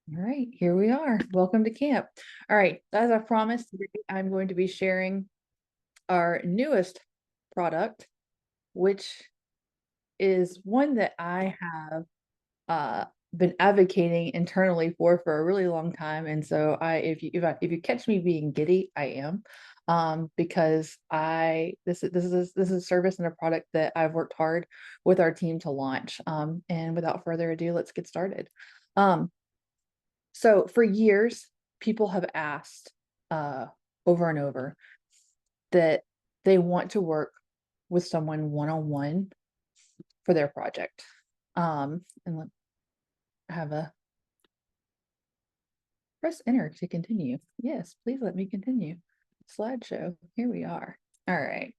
All right, here we are. Welcome to camp. All right, as I promised, today I'm going to be sharing our newest product, which is one that I have been advocating internally for a really long time. And so if you catch me being giddy, I am, because this is a service and a product that I've worked hard with our team to launch. And without further ado, let's get started. Um, So for years, people have asked over and over that they want to work with someone one-on-one for their project. And let have a press enter to continue. Yes, please let me continue. Slideshow. Here we are. All right.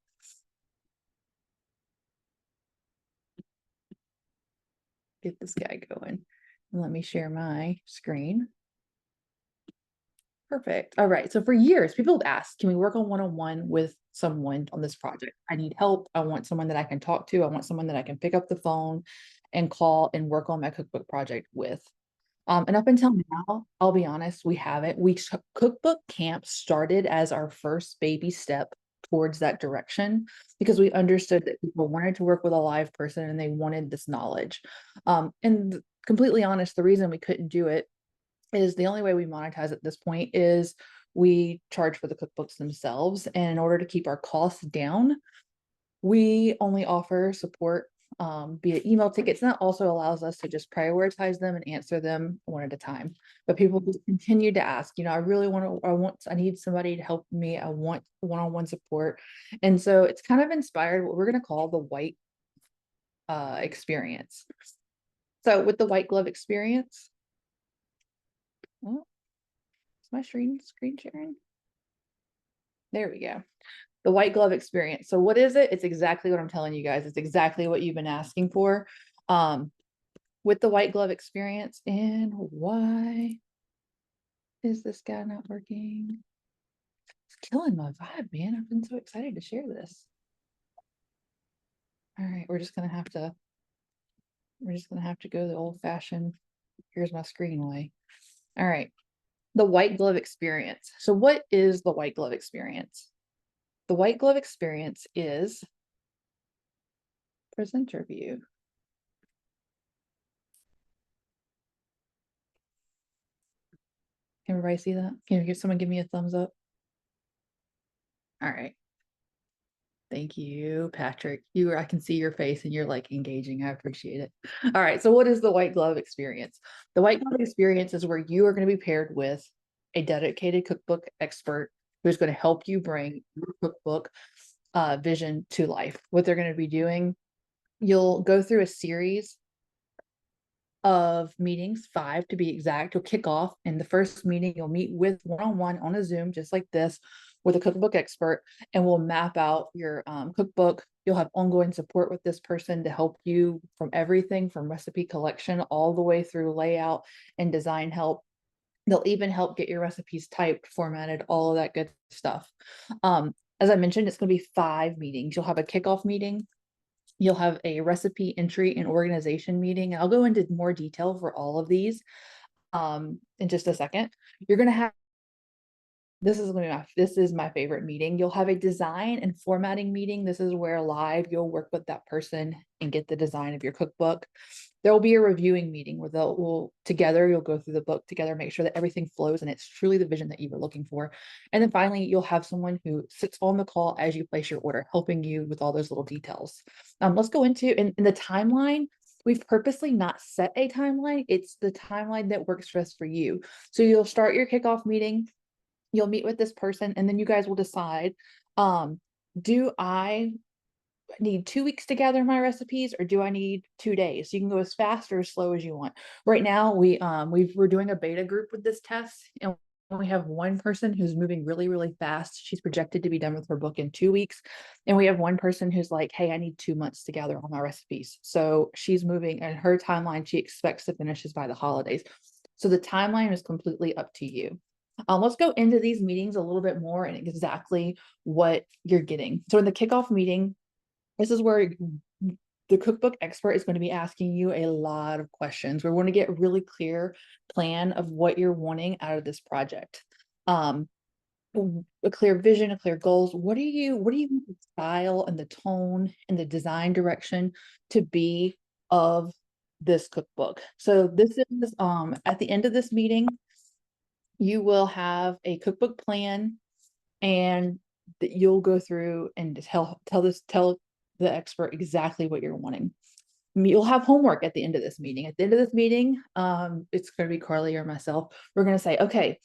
Get this guy going. And let me share my screen. Perfect. All right. So for years, people have asked, can we work on one-on-one with someone on this project? I need help. I want someone that I can talk to. I want someone that I can pick up the phone and call and work on my cookbook project with. And up until now, I'll be honest, we haven't. Cookbook Camp started as our first baby step towards that direction because we understood that people wanted to work with a live person and they wanted this knowledge. And completely honest, the reason we couldn't do it is the only way we monetize at this point is we charge for the cookbooks themselves. And in order to keep our costs down, we only offer support via email tickets. And that also allows us to just prioritize them and answer them one at a time. But people just continue to ask, I really I need somebody to help me. I want one-on-one support. And so it's kind of inspired what we're going to call the white experience. So with the white glove experience, oh, is my screen sharing? There we go. The white glove experience. So what is it? It's exactly what I'm telling you guys. It's exactly what you've been asking for. With the white glove experience. And why is this guy not working? It's killing my vibe, man. I've been so excited to share this. All right, we're just gonna have to go the old-fashioned, here's my screen way. All right, the white glove experience. So what is the white glove experience? The white glove experience is presenter view. Can everybody see that? Can someone give me a thumbs up? All right. Thank you, Patrick. I can see your face and you're like engaging. I appreciate it. All right. So what is the white glove experience? The white glove experience is where you are going to be paired with a dedicated cookbook expert who's going to help you bring your cookbook vision to life. What they're going to be doing, you'll go through a series of meetings, 5 to be exact. You'll kick off in the first meeting. You'll meet with one-on-one on a Zoom, just like this, with a cookbook expert, and we'll map out your cookbook. You'll have ongoing support with this person to help you from everything from recipe collection all the way through layout and design help. They'll even help get your recipes typed, formatted, all of that good stuff. As I mentioned, it's going to be 5 meetings. You'll have a kickoff meeting. You'll have a recipe entry and organization meeting. I'll go into more detail for all of these in just a second. You're going to have, this is my favorite meeting. You'll have a design and formatting meeting. This is where live you'll work with that person and get the design of your cookbook. There will be a reviewing meeting where you'll go through the book together, make sure that everything flows and it's truly the vision that you were looking for. And then finally, you'll have someone who sits on the call as you place your order, helping you with all those little details. Let's go into in the timeline. We've purposely not set a timeline. It's the timeline that works best for you. So you'll start your kickoff meeting. You'll meet with this person, and then you guys will decide, do I need 2 weeks to gather my recipes, or do I need 2 days? You can go as fast or as slow as you want. Right now, we're doing a beta group with this test, and we have one person who's moving really, really fast. She's projected to be done with her book in 2 weeks. And we have one person who's like, hey, I need 2 months to gather all my recipes. So she's moving, and her timeline, she expects to finish is by the holidays. So the timeline is completely up to you. Let's go into these meetings a little bit more and exactly what you're getting. So in the kickoff meeting, this is where the cookbook expert is going to be asking you a lot of questions. We want to get a really clear plan of what you're wanting out of this project. A clear vision, a clear goals. What do you want the style and the tone and the design direction to be of this cookbook? So this is at the end of this meeting, you will have a cookbook plan, and that you'll go through and tell the expert exactly what you're wanting. You'll have homework at the end of this meeting. At the end of this meeting, it's going to be Carly or myself. We're going to say, okay,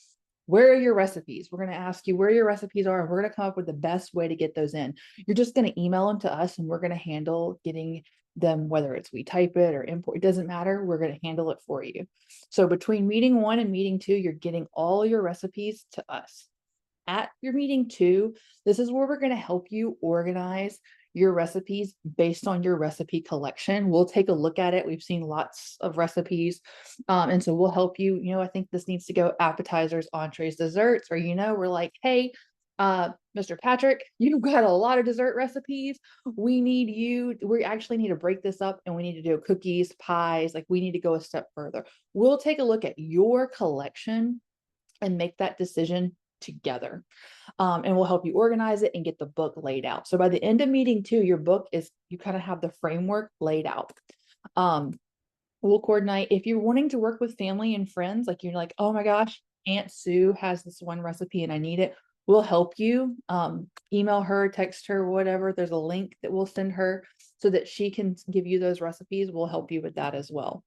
where are your recipes? We're going to ask you where your recipes are, and we're going to come up with the best way to get those in. You're just going to email them to us, and we're going to handle getting them, whether it's we type it or import, it doesn't matter. We're going to handle it for you. So between meeting 1 and meeting 2, you're getting all your recipes to us. At your meeting 2, this is where we're going to help you organize your recipes based on your recipe collection. We'll take a look at it. We've seen lots of recipes. And so we'll help you. I think this needs to go appetizers, entrees, desserts, or, we're like, hey, Mr. Patrick, you've got a lot of dessert recipes. We actually need to break this up, and we need to do cookies, pies. Like, we need to go a step further. We'll take a look at your collection and make that decision together. And we'll help you organize it and get the book laid out. So by the end of meeting 2, your book you kind of have the framework laid out. We'll coordinate. If you're wanting to work with family and friends, like you're like, oh my gosh, Aunt Sue has this one recipe and I need it, we'll help you. Email her, text her, whatever. There's a link that we'll send her so that she can give you those recipes. We'll help you with that as well.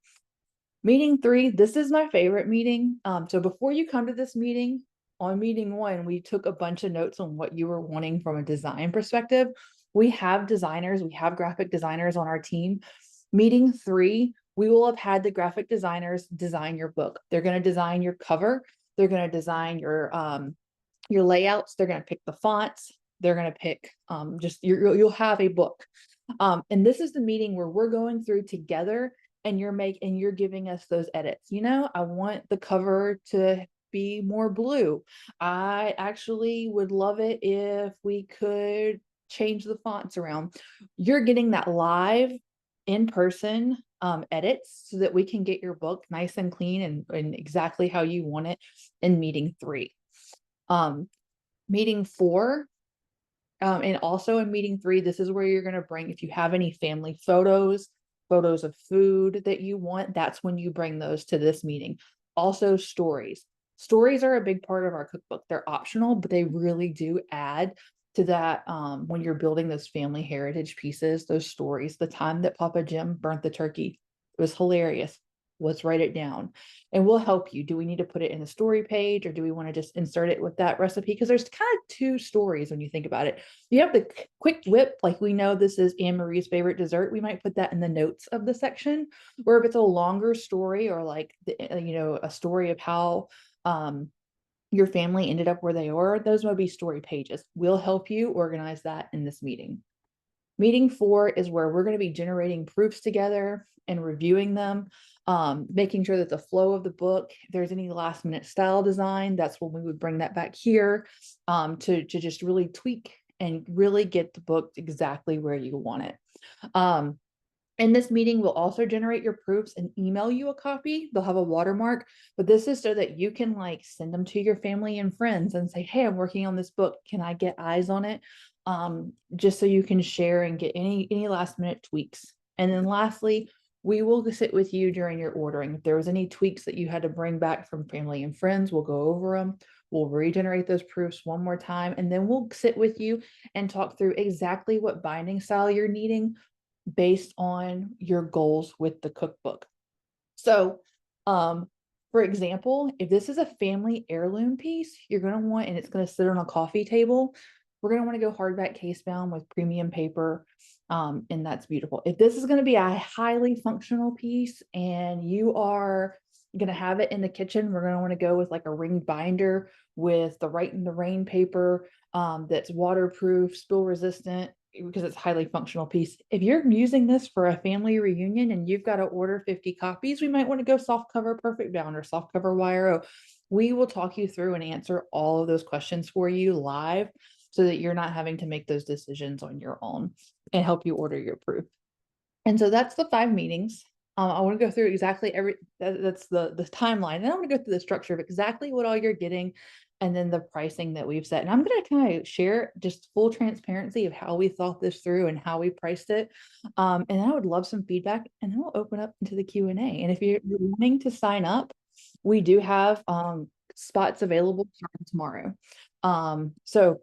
Meeting 3, this is my favorite meeting. So before you come to this meeting, on meeting 1, we took a bunch of notes on what you were wanting from a design perspective. We have designers, we have graphic designers on our team. Meeting 3, we will have had the graphic designers design your book. They're going to design your cover. They're going to design your layouts. They're going to pick the fonts. They're going to pick you'll have a book. And this is the meeting where we're going through together, and you're giving us those edits. I want the cover to be more blue. I actually would love it if we could change the fonts around. You're getting that live in-person edits so that we can get your book nice and clean and exactly how you want it in meeting 3. Meeting 4, and also in meeting 3, this is where you're going to bring, if you have any family photos of food that you want, that's when you bring those to this meeting. Also, stories. Stories are a big part of our cookbook. They're optional, but they really do add to that when you're building those family heritage pieces, those stories. The time that Papa Jim burnt the turkey, it was hilarious. Let's write it down, and we'll help you. Do we need to put it in the story page, or do we want to just insert it with that recipe? Because there's kind of 2 stories when you think about it. You have the quick whip, like we know this is Anne Marie's favorite dessert. We might put that in the notes of the section. Or if it's a longer story, or like a story of how your family ended up where they are, those would be story pages. We'll help you organize that in this meeting. Meeting 4 is where we're going to be generating proofs together and reviewing them, making sure that the flow of the book, if there's any last minute style design, that's when we would bring that back here to just really tweak and really get the book exactly where you want it. In this meeting, we'll also generate your proofs and email you a copy. They'll have a watermark, but this is so that you can send them to your family and friends and say, hey, I'm working on this book. Can I get eyes on it? Just so you can share and get any last minute tweaks. And then lastly, we will sit with you during your ordering. If there was any tweaks that you had to bring back from family and friends, we'll go over them. We'll regenerate those proofs one more time, and then we'll sit with you and talk through exactly what binding style you're needing based on your goals with the cookbook. So, for example, if this is a family heirloom piece, you're going to want, and it's going to sit on a coffee table, we're going to want to go hardback case bound with premium paper. And that's beautiful. If this is going to be a highly functional piece and you are going to have it in the kitchen, we're going to want to go with like a ringed binder with the Right in the Rain paper that's waterproof, spill resistant, because it's a highly functional piece. If you're using this for a family reunion and you've got to order 50 copies, we might want to go soft cover perfect bound or soft cover YRO. We will talk you through and answer all of those questions for you live so that you're not having to make those decisions on your own and help you order your proof. And so that's the 5 meetings. I want to go through exactly that's the timeline. And I want to go through the structure of exactly what all you're getting and then the pricing that we've set. And I'm going to kind of share just full transparency of how we thought this through and how we priced it. And I would love some feedback, and then we'll open up into the Q&A. And if you're wanting to sign up, we do have spots available starting tomorrow. So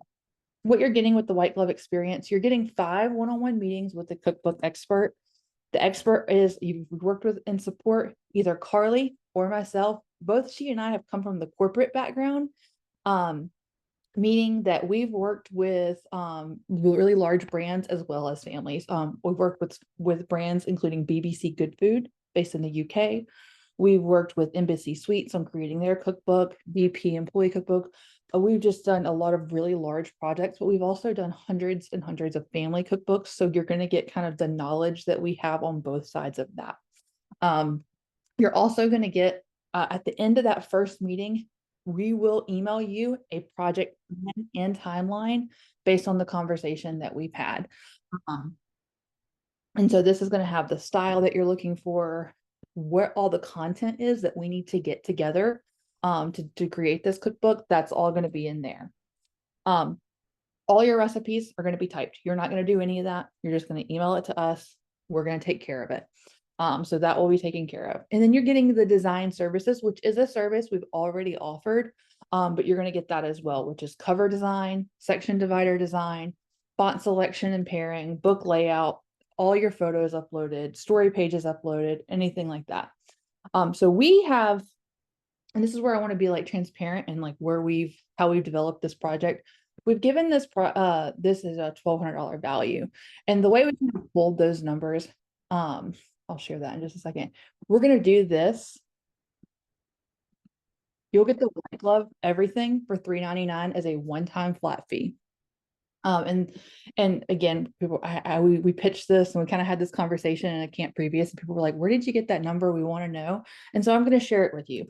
what you're getting with the white glove experience, you're getting 5 one-on-one meetings with the cookbook expert. The expert is you've worked with in support, either Carly or myself. Both she and I have come from the corporate background, meaning that we've worked with really large brands as well as families. We've worked with brands including BBC Good Food based in the UK. We've worked with Embassy Suites on creating their cookbook, BP Employee Cookbook. We've just done a lot of really large projects, but we've also done hundreds and hundreds of family cookbooks. So you're going to get kind of the knowledge that we have on both sides of that. You're also going to get, at the end of that first meeting, we will email you a project plan and timeline based on the conversation that we've had. And so this is going to have the style that you're looking for, where all the content is that we need to get together to create this cookbook. That's all going to be in there. All your recipes are going to be typed. You're not going to do any of that. You're just going to email it to us. We're going to take care of it. So that will be taken care of. And then you're getting the design services, which is a service we've already offered, but you're going to get that as well, which is cover design, section divider design, font selection and pairing, book layout, all your photos uploaded, story pages uploaded, anything like that. So we have, and this is where I want to be like transparent and like how we've developed this project. We've given this this is a $1,200 value, and the way we can hold those numbers, I'll share that in just a second. We're gonna do this. You'll get the white glove, everything for $3.99 as a one-time flat fee. And again, people, we pitched this and we kind of had this conversation in a camp previous, and people were like, "Where did you get that number? We want to know." And so I'm going to share it with you.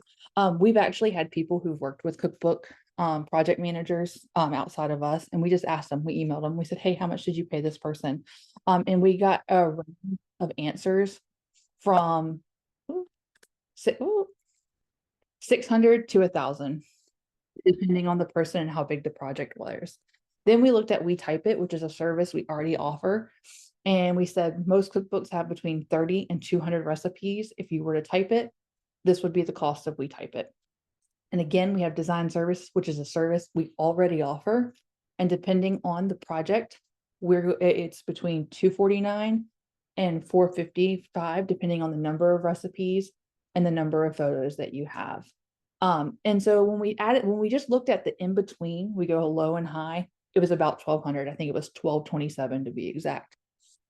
We've actually had people who've worked with Cookbook project managers outside of us, and we just asked them. We emailed them. We said, "Hey, how much did you pay this person?" And we got a range of answers from 600 to 1,000, depending on the person and how big the project was. Then we looked at We Type It, which is a service we already offer. And we said most cookbooks have between 30 and 200 recipes. If you were to type it, this would be the cost of We Type It. And again, we have design service, which is a service we already offer. And depending on the project, it's between $249 and $455, depending on the number of recipes and the number of photos that you have. And so when we just looked at the in between, we go low and high, it was about 1,200. I think it was 1,227 to be exact.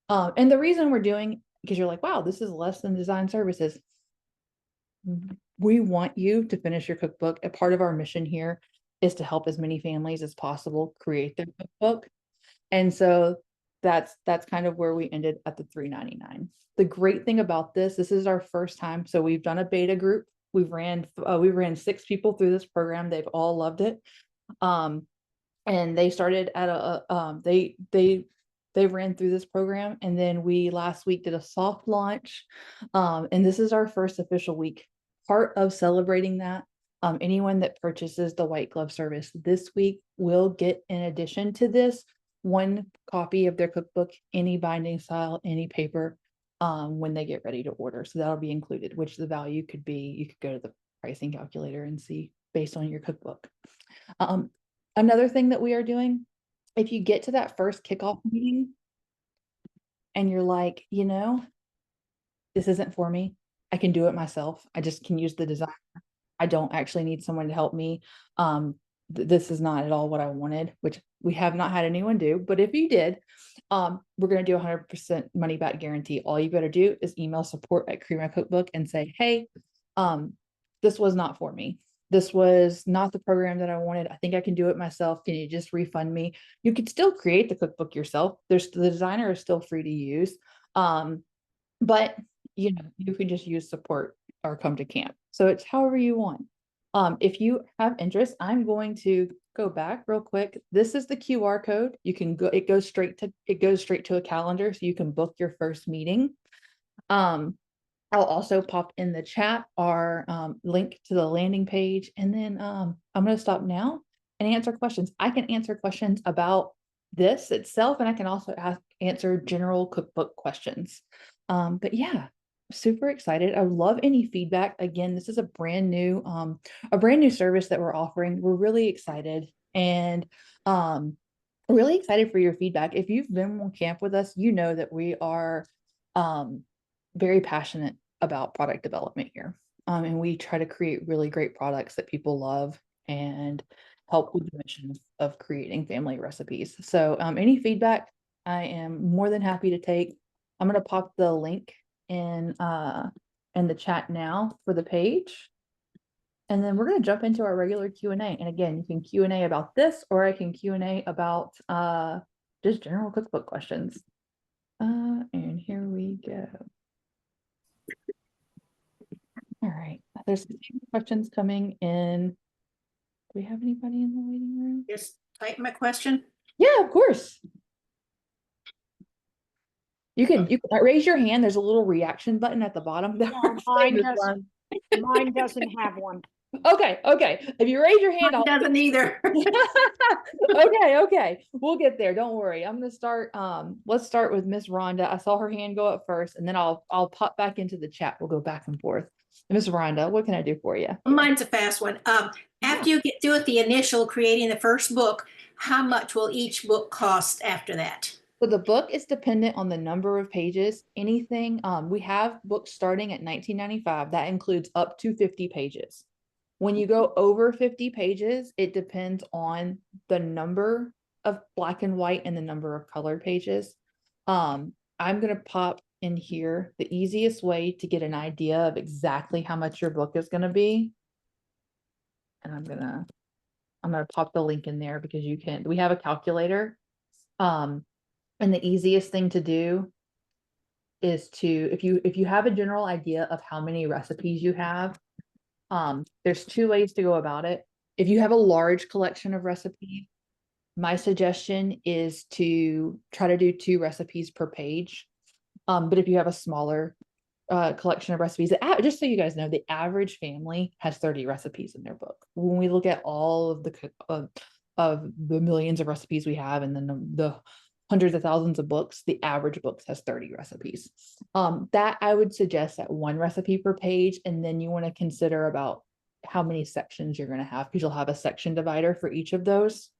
And the reason we're doing, because you're like, wow, this is less than design services. We want you to finish your cookbook. A part of our mission here is to help as many families as possible create their cookbook. And so that's kind of where we ended at the $3.99. The great thing about this is our first time. So we've done a beta group. We ran 6 people through this program. They've all loved it. And they started at they ran through this program, and then we last week did a soft launch. And this is our first official week. Part of celebrating that, anyone that purchases the white glove service this week will get, in addition to this, 1 copy of their cookbook, any binding style, any paper, when they get ready to order. So that'll be included, which the value could be, you could go to the pricing calculator and see based on your cookbook. Another thing that we are doing, if you get to that first kickoff meeting and you're like, this isn't for me, I can do it myself. I just can use the design. I don't actually need someone to help me. This is not at all what I wanted, which we have not had anyone do. But if you did, we're going to do 100% money back guarantee. All you got to do is email support@createmycookbook and say, hey, this was not for me. This was not the program that I wanted. I think I can do it myself. Can you just refund me? You could still create the cookbook yourself. The designer is still free to use. But you can just use support or come to camp. So it's however you want. If you have interest, I'm going to go back real quick. This is the QR code. You can go, it goes straight to a calendar, so you can book your first meeting. I'll also pop in the chat our link to the landing page. And then I'm going to stop now and answer questions. I can answer questions about this itself, and I can also answer general cookbook questions. But yeah, super excited. I love any feedback. Again, this is a brand new service that we're offering. We're really excited and really excited for your feedback. If you've been on camp with us, you know that we are very passionate about product development here. And we try to create really great products that people love and help with the mission of creating family recipes. So any feedback, I am more than happy to take. I'm going to pop the link in the chat now for the page. And then we're going to jump into our regular Q&A. And again, you can Q&A about this, or I can Q&A about just general cookbook questions. And here we go. All right, there's a few questions coming in. Do we have anybody in the waiting room? Just type my question. Yeah, of course. You can raise your hand. There's a little reaction button at the bottom. No, mine doesn't have one. Okay. If you raise your hand, Mine doesn't either. Okay. We'll get there. Don't worry. I'm gonna start. Let's start with Miss Rhonda. I saw her hand go up first, and then I'll pop back into the chat. We'll go back and forth. Miss Rhonda, what can I do for you? Mine's a fast one. After you get through with the initial creating the first book, how much will each book cost after that? So the book is dependent on the number of pages. Anything, we have books starting at $19.95. That includes up to 50 pages. When you go over 50 pages, it depends on the number of black and white and the number of colored pages. I'm going to pop in here the easiest way to get an idea of exactly how much your book is going to be. And I'm going to pop the link in there because we have a calculator. And the easiest thing to do is if you have a general idea of how many recipes you have, there's two ways to go about it. If you have a large collection of recipes, my suggestion is to try to do 2 recipes per page. But if you have a smaller collection of recipes, just so you guys know, the average family has 30 recipes in their book. When we look at all of the millions of recipes we have and then the hundreds of thousands of books, the average book has 30 recipes. That I would suggest at 1 recipe per page, and then you want to consider about how many sections you're going to have, because you'll have a section divider for each of those.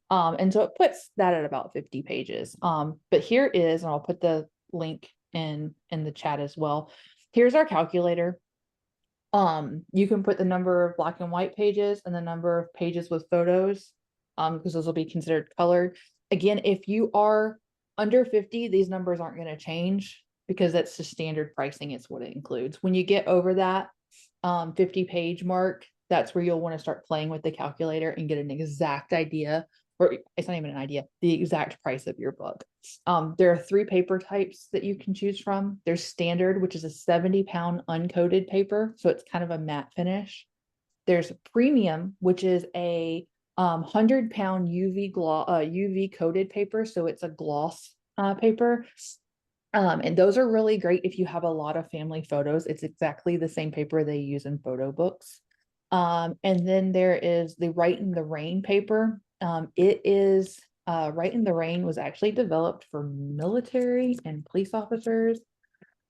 And so it puts that at about 50 pages. But here is, and I'll put the link in the chat as well. Here's our calculator. You can put the number of black and white pages and the number of pages with photos, because those will be considered colored. Again, if you are under 50, these numbers aren't going to change because that's the standard pricing. It's what it includes. When you get over that 50 page mark, that's where you'll want to start playing with the calculator and get an exact idea, or it's not even an idea, the exact price of your book. There are 3 paper types that you can choose from. There's standard, which is a 70-pound uncoated paper, so it's kind of a matte finish. There's premium, which is a 100-pound UV coated paper, so it's a gloss paper. And those are really great if you have a lot of family photos. It's exactly the same paper they use in photo books. And then there is the Write in the Rain paper. It is Write in the Rain was actually developed for military and police officers.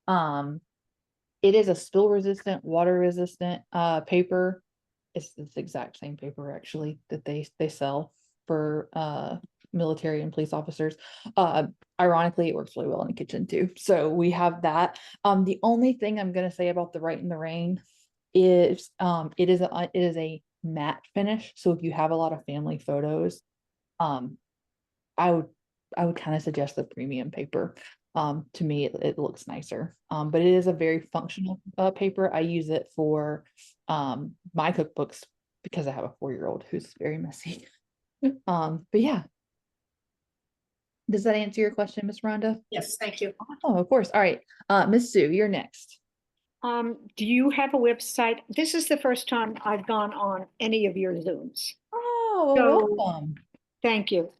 It is a spill resistant, water resistant paper. It's the exact same paper actually that they sell for military and police officers. Ironically, it works really well in the kitchen too. So we have that. The only thing I'm going to say about the Write in the Rain is it is a matte finish. So if you have a lot of family photos, I would kind of suggest the premium paper. To me, it looks nicer. But it is a very functional paper. I use it for my cookbooks because I have a 4-year-old who's very messy. But yeah. Does that answer your question, Miss Rhonda? Yes, thank you. Oh, of course. All right. Miss Sue, you're next. Do you have a website? This is the first time I've gone on any of your Zooms. Oh, So- welcome. Thank you.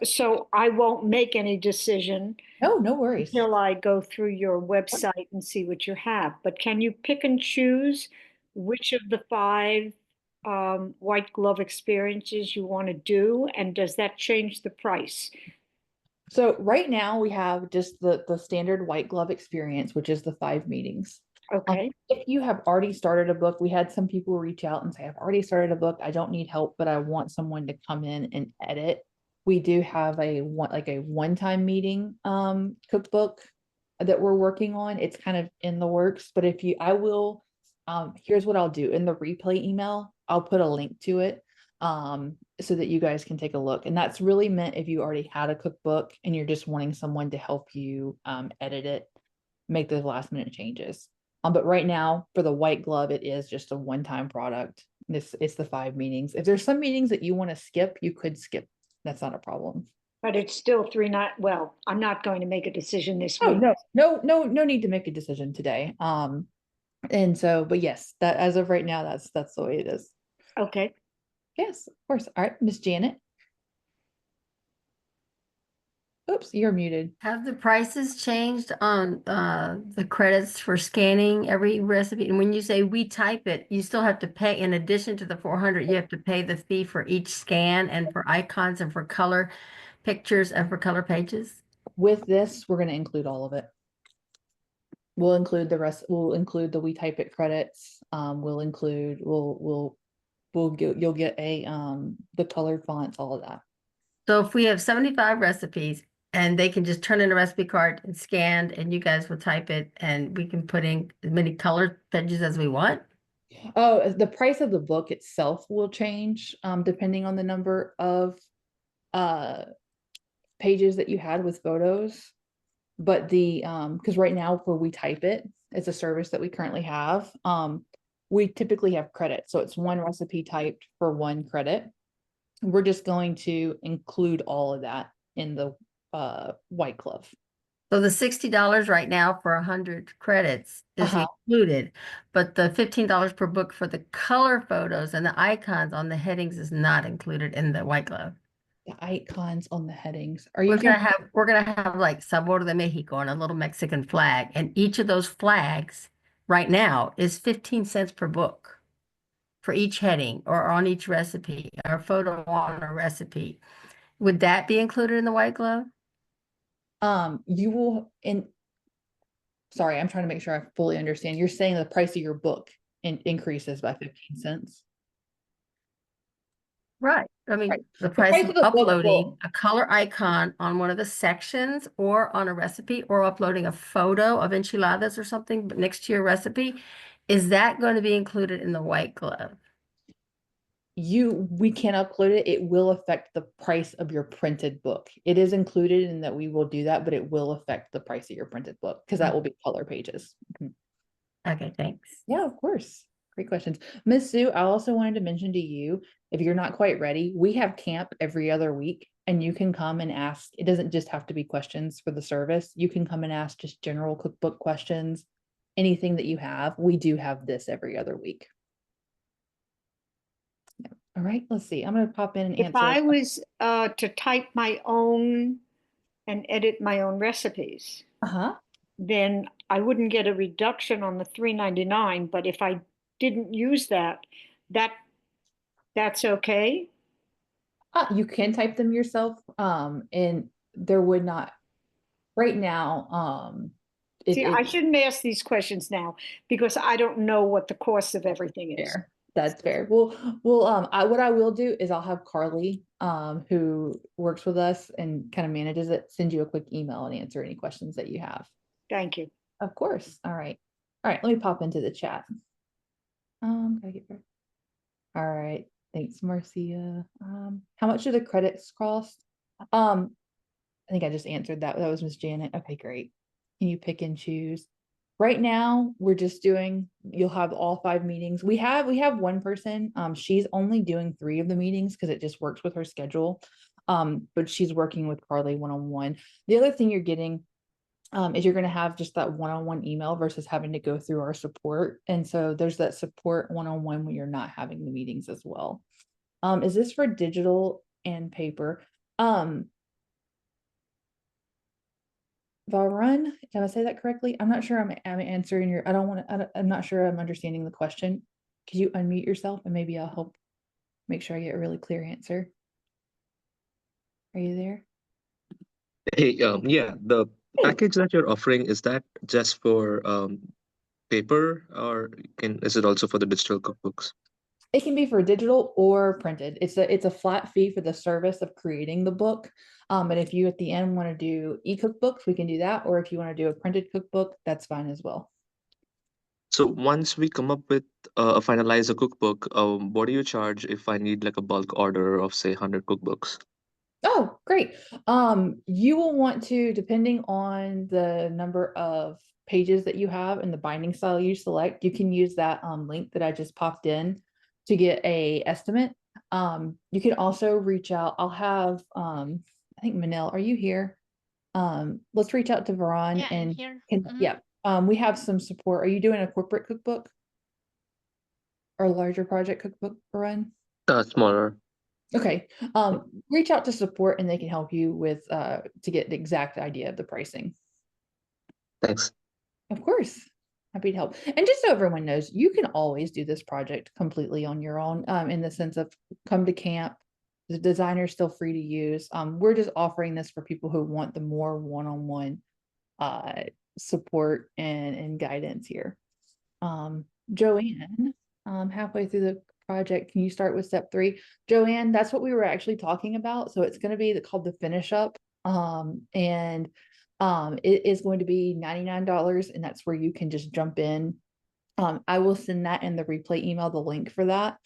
So I won't make any decision No, no worries. until I go through your website and see what you have. But can you pick and choose which of the five white glove experiences you want to do? And does that change the price? So right now we have just the standard white glove experience, which is the 5 meetings. Okay. If you have already started a book, we had some people reach out and say, I've already started a book. I don't need help, but I want someone to come in and edit. We do have a one-time meeting cookbook that we're working on. It's kind of in the works, but if you I will here's what I'll do in the replay email, I'll put a link to it so that you guys can take a look. And that's really meant if you already had a cookbook and you're just wanting someone to help you edit it, make those last minute changes. But right now for the white glove, it is just a one-time product. It's the 5 meetings. If there's some meetings that you want to skip, you could skip. That's not a problem. But it's still three not, well, I'm not going to make a decision this Oh, week. no need to make a decision today. And so, but yes, that as of right now, that's the way it is. Okay. Yes, of course. All right, Miss Janet. Oops, you're muted. Have the prices changed on the credits for scanning every recipe? And when you say we type it, you still have to pay, in addition to the 400, you have to pay the fee for each scan and for icons and for color pictures and for color pages? With this, we're going to include all of it. We'll include the rest. We'll include the we type it credits. We'll include. You'll get a the colored fonts, all of that. So if we have 75 recipes and they can just turn in a recipe card and scan, and you guys will type it, and we can put in as many color pages as we want. Oh, the price of the book itself will change depending on the number of uh pages that you had with photos. But the because right now where we type it, it's a service that we currently have. We typically have credit, so it's one recipe typed for one credit. We're just going to include all of that in the white glove. So the $60 right now for 100 credits is Uh-huh. included, but the $15 per book for the color photos and the icons on the headings is not included in the white glove. The icons on the headings. Are you We're gonna have like Sabor de Mexico and a little Mexican flag, and each of those flags right now is 15 cents per book for each heading or on each recipe or photo on a recipe. Would that be included in the white glove? you will sorry, I'm trying to make sure I fully understand. You're saying the price of your book increases by 15 cents. Right. I mean, Right. the price price of of the book uploading will- a color icon on one of the sections or on a recipe or uploading a photo of enchiladas or something next to your recipe, is that going to be included in the white glove? We can upload it. It will affect the price of your printed book. It is included in that we will do that, but it will affect the price of your printed book because that will be color pages. Mhm. Okay, thanks. Yeah, of course. Great questions. Miss Sue, I also wanted to mention to you, if you're not quite ready, we have camp every other week and you can come and ask. It doesn't just have to be questions for the service. You can come and ask just general cookbook questions, anything that you have. We do have this every other week. All right, let's see. I'm going to pop in and If answer. I was to type my own and edit my own recipes, Uh-huh. then I wouldn't get a reduction on the $3.99. But if I didn't use that's okay. You can type them yourself, and there would not right now. See, I It's shouldn't ask these questions now because I don't know what the cost of everything is. fair. That's fair. What I will do is I'll have Carly, who works with us and kind of manages it, send you a quick email and answer any questions that you have. Thank you. Of course. All right. Let me pop into the chat. Gotta get there. All right. Thanks, Marcia. How much do the credits cost? I think I just answered that. That was Miss Janet. Okay, great. Can you pick and choose? Right now, we're just doing, you'll have all 5 meetings. We have one person. She's only doing 3 of the meetings because it just works with her schedule. But she's working with Carly one-on-one. The other thing you're getting is you're going to have just that one-on-one email versus having to go through our support. And so there's that support one-on-one when you're not having the meetings as well. Is this for digital and paper? Varun, did I say that correctly? I'm not sure I'm answering your, I don't want to, I'm not sure I'm understanding the question. Could you unmute yourself and maybe I'll help make sure I get a really clear answer? Are you there? Hey, yeah, the Hey. package that you're offering, is that just for paper or is it also for the digital cookbooks? It can be for digital or printed. It's a flat fee for the service of creating the book. But if you at the end want to do e-cookbooks, we can do that. Or if you want to do a printed cookbook, that's fine as well. So once we come up with finalize a cookbook, what do you charge if I need like a bulk order of say 100 cookbooks? Oh, great. You will want to, depending on the number of pages that you have and the binding style you select, you can use that link that I just popped in to get a estimate. You can also reach out. I'll have I think Manel, are you here? Let's reach out to Veron Yeah, I'm and here. yeah. We have some support. Are you doing a corporate cookbook or a larger project cookbook, Veron? Smaller. Okay, reach out to support and they can help you with to get the exact idea of the pricing. Thanks. Of course, happy to help. And just so everyone knows, you can always do this project completely on your own, in the sense of come to camp. The designer's still free to use. We're just offering this for people who want the more one-on-one support and guidance here. Joanne, halfway through the project, can you start with step 3? Joanne, that's what we were actually talking about. So it's going to be called the finish up. And it is going to be $99, and that's where you can just jump in. I will send that in the replay email, the link for that.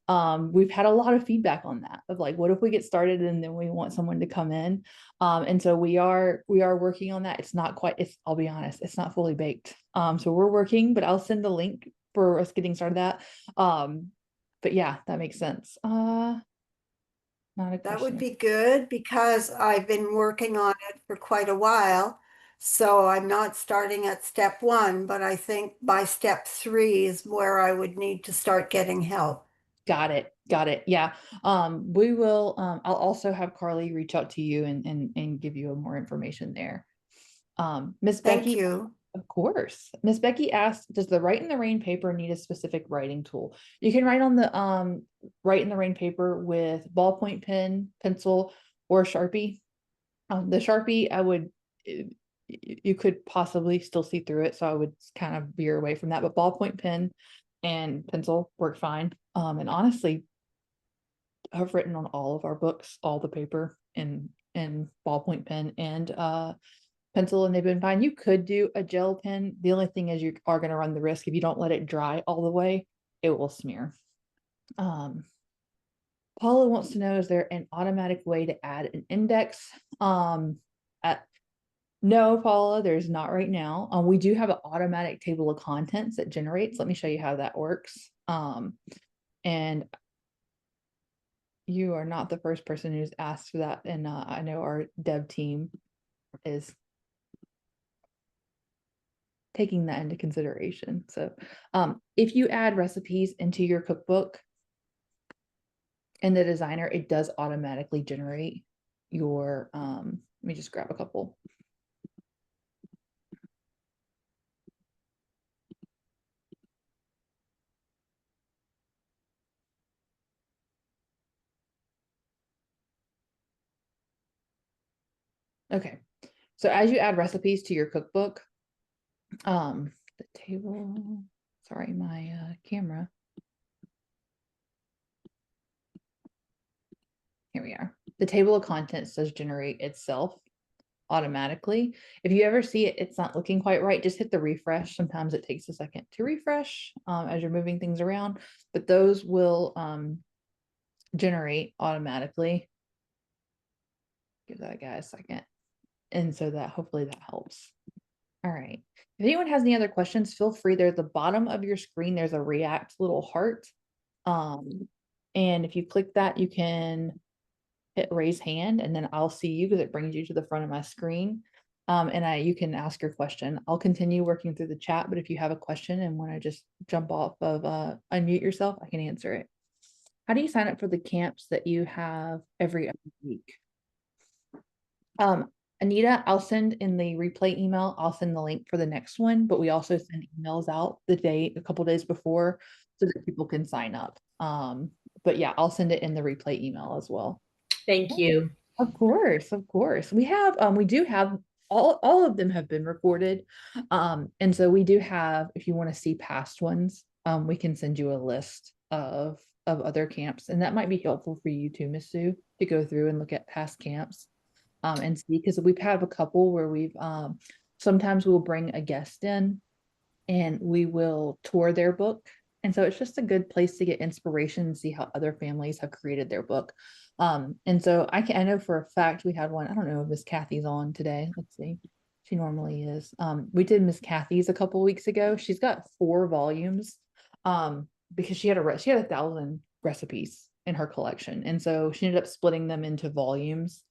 We've had a lot of feedback on that of like, what if we get started and then we want someone to come in? And so we are working on that. It's not quite, I'll be honest, it's not fully baked. So we're working, but I'll send the link for us getting started that. But yeah, that makes sense. Not a That would question. be good because I've been working on it for quite a while. So I'm not starting at step 1, but I think by step 3 is where I would need to start getting help. Got it. Got it. Yeah. We will, I'll also have Carly reach out to you and give you more information there. Miss Thank Becky, you. of course. Miss Becky asked, does the Write in the Rain paper need a specific writing tool? You can write on the Write in the Rain paper with ballpoint pen, pencil, or Sharpie. The Sharpie, you could possibly still see through it, so I would kind of veer away from that. But ballpoint pen and pencil work fine. And honestly, I've written on all of our books, all the paper in ballpoint pen and pencil, and they've been fine. You could do a gel pen. The only thing is you are going to run the risk if you don't let it dry all the way, it will smear. Paula wants to know, is there an automatic way to add an index? No, Paula, there's not right now. We do have an automatic table of contents that generates. Let me show you how that works. And you are not the first person who's asked for that. And I know our dev team is taking that into consideration. So if you add recipes into your cookbook in the designer, it does automatically generate your, let me just grab a couple. Okay, so as you add recipes to your cookbook, the table, sorry, my camera. Here we are. The table of contents does generate itself automatically. If you ever see it, it's not looking quite right, just hit the refresh. Sometimes it takes a second to refresh as you're moving things around, but those will generate automatically. Give that guy a second. And so that hopefully that helps. All right. If anyone has any other questions, feel free. There at the bottom of your screen, there's a react little heart. And if you click that, you can hit raise hand and then I'll see you because it brings you to the front of my screen. And you can ask your question. I'll continue working through the chat, but if you have a question and want to just jump off of unmute yourself, I can answer it. How do you sign up for the camps that you have every other week? Anita, I'll send in the replay email, I'll send the link for the next one, but we also send emails out a couple days before so that people can sign up. But yeah, I'll send it in the replay email as well. Thank you. Of course, of course. We do have all of them have been recorded. And so we do have, if you want to see past ones, we can send you a list of other camps, and that might be helpful for you too, Miss Sue, to go through and look at past camps. And see, because we've had a couple where we've sometimes we'll bring a guest in and we will tour their book. And so it's just a good place to get inspiration and see how other families have created their book. And so I know for a fact we had one, I don't know if Miss Kathy's on today. Let's see. She normally is. We did Miss Kathy's a couple weeks ago. She's got 4 volumes because she had 1,000 recipes in her collection. And so she ended up splitting them into volumes,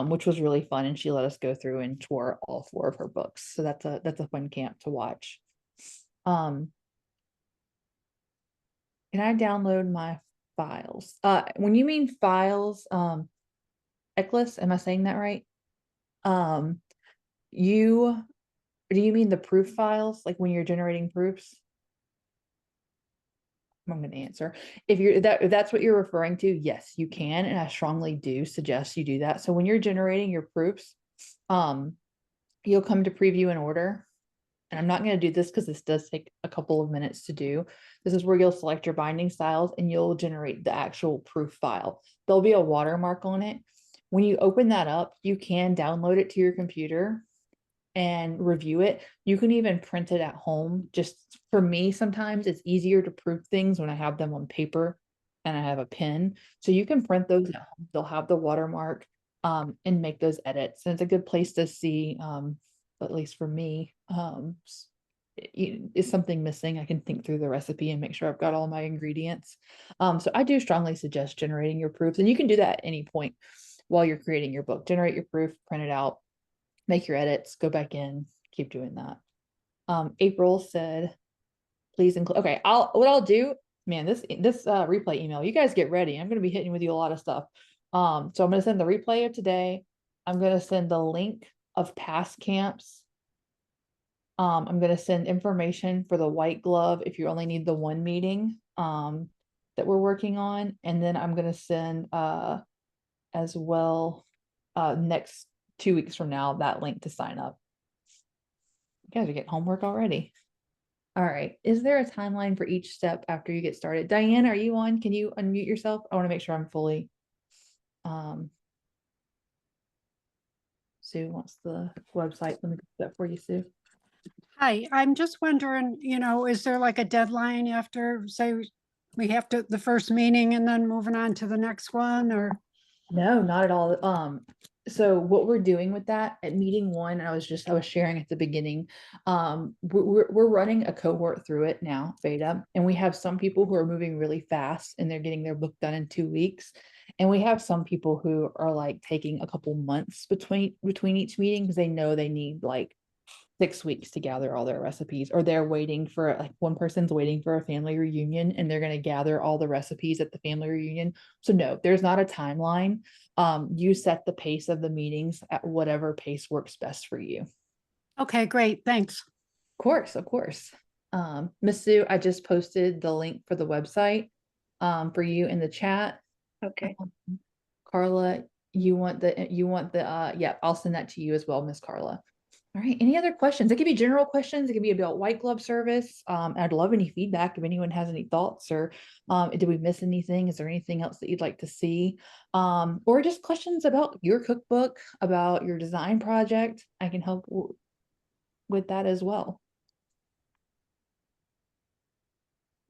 which was really fun. And she let us go through and tour all 4 of her books. So that's a fun camp to watch. Can I download my files? When you mean files, Eccles, am I saying that right? Do you mean the proof files, like when you're generating proofs? I'm going to answer. If that's what you're referring to, yes, you can, and I strongly do suggest you do that. So when you're generating your proofs, you'll come to preview and order. And I'm not going to do this because this does take a couple of minutes to do. This is where you'll select your binding styles and you'll generate the actual proof file. There'll be a watermark on it. When you open that up, you can download it to your computer and review it. You can even print it at home. Just for me, sometimes it's easier to proof things when I have them on paper and I have a pen. So you can print those at home. They'll have the watermark and make those edits. And it's a good place to see, at least for me, is something missing, I can think through the recipe and make sure I've got all my ingredients. So I do strongly suggest generating your proofs, and you can do that at any point while you're creating your book. Generate your proof, print it out, make your edits, go back in, keep doing that. April said, please include, okay, what I'll do, man, this replay email, you guys get ready. I'm going to be hitting with you a lot of stuff. So I'm going to send the replay of today. I'm going to send the link of past camps. I'm going to send information for the white glove if you only need the 1 meeting that we're working on. And then I'm going to send as well next 2 weeks from now that link to sign up. You guys are getting homework already. All right. Is there a timeline for each step after you get started? Diane, are you on? Can you unmute yourself? I want to make sure I'm fully. Sue wants the website. Let me put that for you, Sue. Hi, I'm just wondering, is there like a deadline after, say, we have to, the first meeting and then moving on to the next one, or? No, not at all. So what we're doing with that at meeting 1, I was sharing at the beginning, we're running a cohort through it now, beta, and we have some people who are moving really fast and they're getting their book done in 2 weeks. And we have some people who are like taking a couple months between each meeting because they know they need like 6 weeks to gather all their recipes, or they're waiting for, like, one person's waiting for a family reunion and they're going to gather all the recipes at the family reunion. So no, there's not a timeline. You set the pace of the meetings at whatever pace works best for you. Okay, great, thanks. Of course. Miss Sue, I just posted the link for the website for you in the chat. Okay. Carla, you want the yeah, I'll send that to you as well, Miss Carla. All right, any other questions? It could be general questions. It could be about white glove service. I'd love any feedback if anyone has any thoughts, or did we miss anything? Is there anything else that you'd like to see? Or just questions about your cookbook, about your design project. I can help with that as well.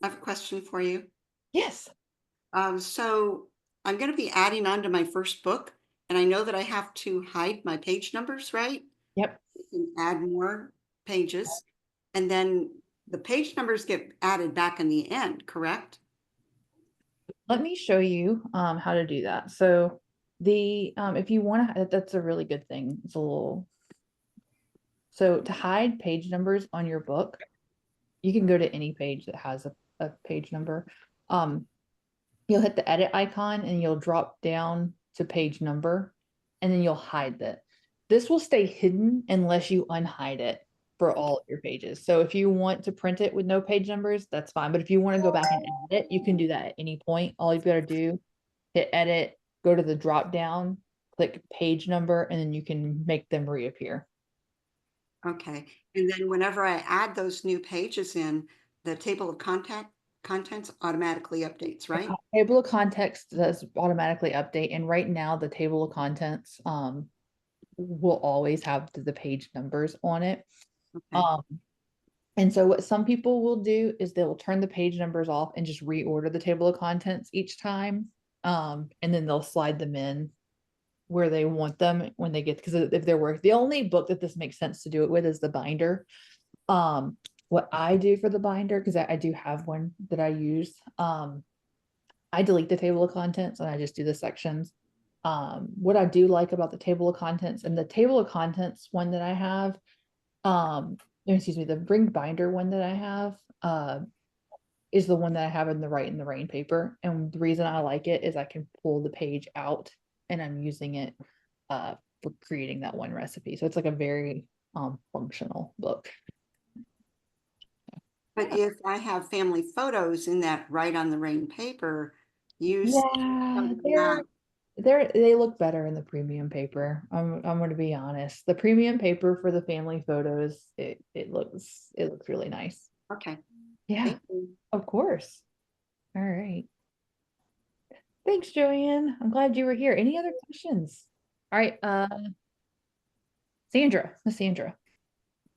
I have a question for you. Yes. So I'm going to be adding on to my first book, and I know that I have to hide my page numbers, right? Yep. You can add more pages, and then the page numbers get added back in the end, correct? Let me show you how to do that. So the if you want to, that's a really good thing. It's a little, so to hide page numbers on your book, you can go to any page that has a page number. You'll hit the edit icon and you'll drop down to page number, and then you'll hide that. this will stay hidden unless you unhide it for all of your pages. So if you want to print it with no page numbers, that's fine. But if you want to go back and edit it, you can do that at any point. All you've got to do, hit edit, go to the drop down, click page number, and then you can make them reappear. Okay, and then whenever I add those new pages in, the table of contents automatically updates, right? Table of contents does automatically update, and right now the table of contents will always have the page numbers on it. Okay. And so what some people will do is they will turn the page numbers off and just reorder the table of contents each time. And then they'll slide them in where they want them when they get, because if they're work, the only book that this makes sense to do it with is the binder. What I do for the binder, because I do have one that I use, I delete the table of contents and I just do the sections. What I do like about the table of contents, and the table of contents one that I have, excuse me, the ring binder one that I have, is the one that I have in the Write in the Rain paper. And the reason I like it is I can pull the page out and I'm using it for creating that one recipe. So it's like a very functional book. But if I have family photos in that Write on the Rain paper, use Yeah, they look better in the premium paper. I'm going to be honest. The premium paper for the family photos, it looks really nice. okay. Yeah, Thank you. of course. All right. Thanks, Joanne. I'm glad you were here. Any other questions? All right, Miss Sandra.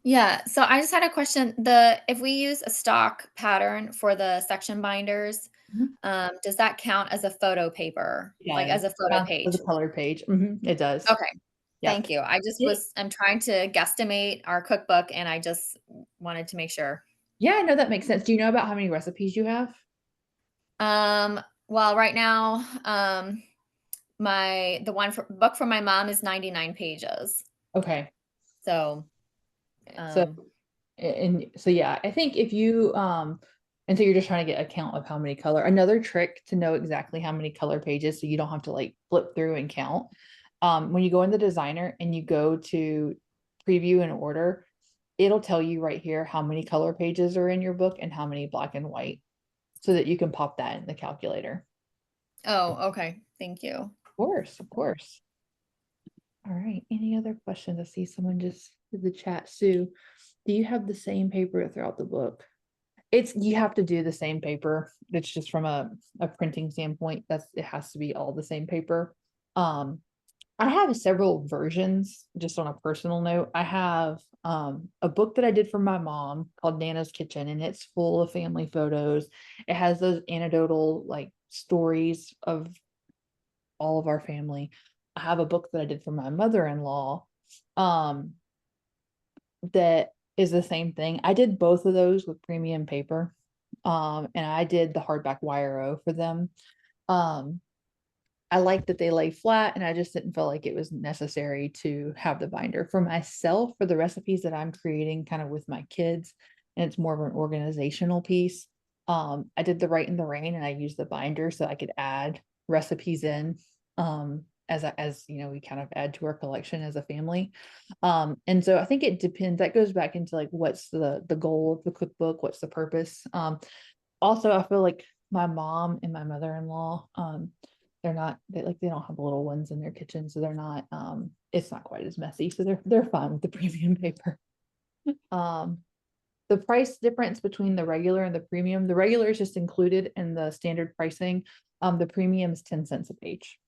Yeah, so I just had a question. If we use a stock pattern for the section binders, Mhm. does that count as a photo paper? Like as a photo Counts page? as a colored page. It does. Okay. Yep. Thank you. Yeah. I'm trying to guesstimate our cookbook and I just wanted to make sure. Yeah, no, that makes sense. Do you know about how many recipes you have? Well, right now, the book for my mom is 99 pages. Okay. So, So and so yeah, I think if you and so you're just trying to get a count of how many color. Another trick to know exactly how many color pages so you don't have to like flip through and count. When you go in the designer and you go to preview and order, it'll tell you right here how many color pages are in your book and how many black and white, so that you can pop that in the calculator. oh, okay. Thank you. Of course, of course. All right. Any other questions? I see someone just did the chat. Sue, do you have the same paper throughout the book? You have to do the same paper. It's just from a printing standpoint. It has to be all the same paper. I have several versions, just on a personal note. I have a book that I did for my mom called Nana's Kitchen, and it's full of family photos. It has those anecdotal like stories of all of our family. I have a book that I did for my mother-in-law that is the same thing. I did both of those with premium paper. And I did the hardback YRO for them. I like that they lay flat, and I just didn't feel like it was necessary to have the binder. For myself, for the recipes that I'm creating kind of with my kids, and it's more of an organizational piece, I did the Write in the Rain and I used the binder so I could add recipes in as you know, we kind of add to our collection as a family. And so I think it depends. That goes back into like what's the goal of the cookbook, what's the purpose. Also, I feel like my mom and my mother-in-law, they don't have little ones in their kitchen, so they're not it's not quite as messy, so they're fine with the premium paper. The price difference between the regular and the premium, the regular is just included in the standard pricing. The premium is 10 cents a page.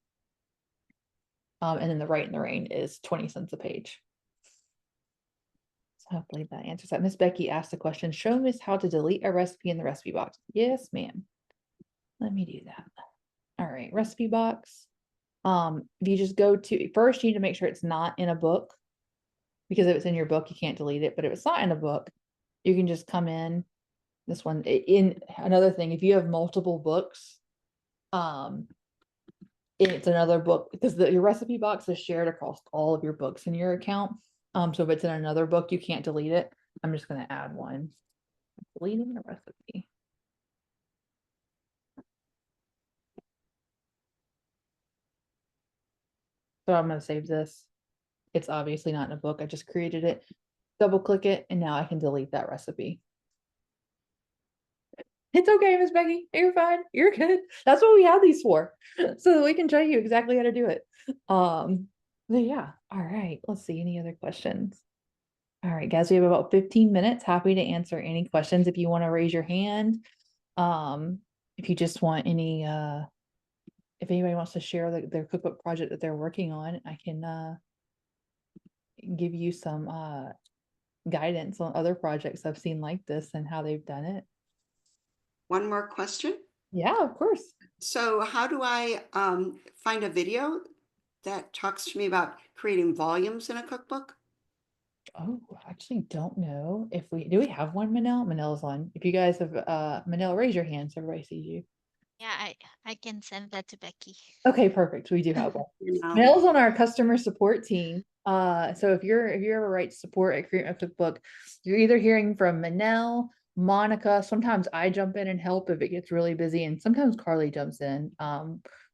And then the Write in the Rain is 20 cents a page. So hopefully that answers that. Miss Becky asked the question, show Miss how to delete a recipe in the recipe box. Yes, ma'am. Let me do that. All right, recipe box. If you just go to, first you need to make sure it's not in a book, because if it's in your book, you can't delete it. But if it's not in a book, you can just come in this one. In another thing, if you have multiple books, it's another book, because your recipe box is shared across all of your books in your account. So if it's in another book, you can't delete it. I'm just going to add one. Deleting the recipe. So I'm going to save this. It's obviously not in a book. I just created it, double click it, and now I can delete that recipe. It's okay, Miss Becky. You're fine. You're good. That's what we have these for, so that we can show you exactly how to do it. But yeah. All right. Let's see. Any other questions? All right, guys, we have about 15 minutes. Happy to answer any questions if you want to raise your hand. If you just want any, if anybody wants to share their cookbook project that they're working on, I can give you some guidance on other projects I've seen like this and how they've done it. One more question. Yeah, of course. So how do I find a video that talks to me about creating volumes in a cookbook? Oh, I actually don't know if do we have one, Manel? Manel's on. If you guys have Manel, raise your hand so everybody sees you. Yeah, I can send that to Becky. Okay, perfect. We do have one. You know? Manel's on our customer support team. So if you ever write support at Create My Cookbook, you're either hearing from Manel, Monica. Sometimes I jump in and help if it gets really busy, and sometimes Carly jumps in.